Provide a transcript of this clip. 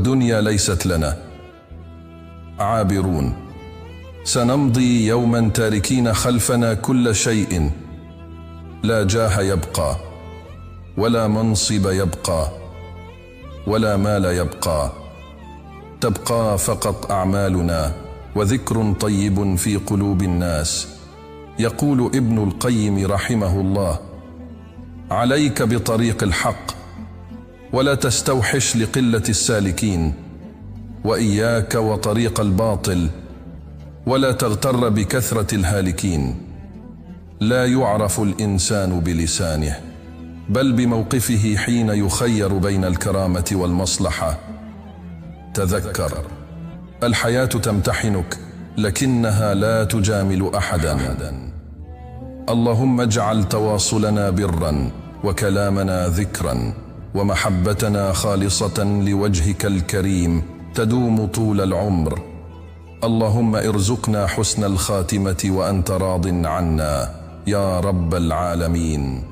والدنيا ليست لنا. عابرون، سنمضي يوما تاركين خلفنا كل شيء، لا جاه يبقى، ولا منصب يبقى، ولا مال يبقى، تبقى فقط أعمالنا وذكر طيب في قلوب الناس. يقول ابن القيم رحمه الله: عليك بطريق الحق، ولا تستوحش لقلة السالكين، وإياك وطريق الباطل، ولا تغتر بكثرة الهالكين. لا يعرف الإنسان بلسانه، بل بموقفه حين يخير بين الكرامة والمصلحة. تذكر، الحياة تمتحنك، لكنها لا تجامل أحدا. اللهم اجعل تواصلنا برا، وكلامنا ذكرا، ومحبتنا خالصة لوجهك الكريم تدوم طول العمر. اللهم ارزقنا حسن الخاتمة وأنت راض عنا يا رب العالمين.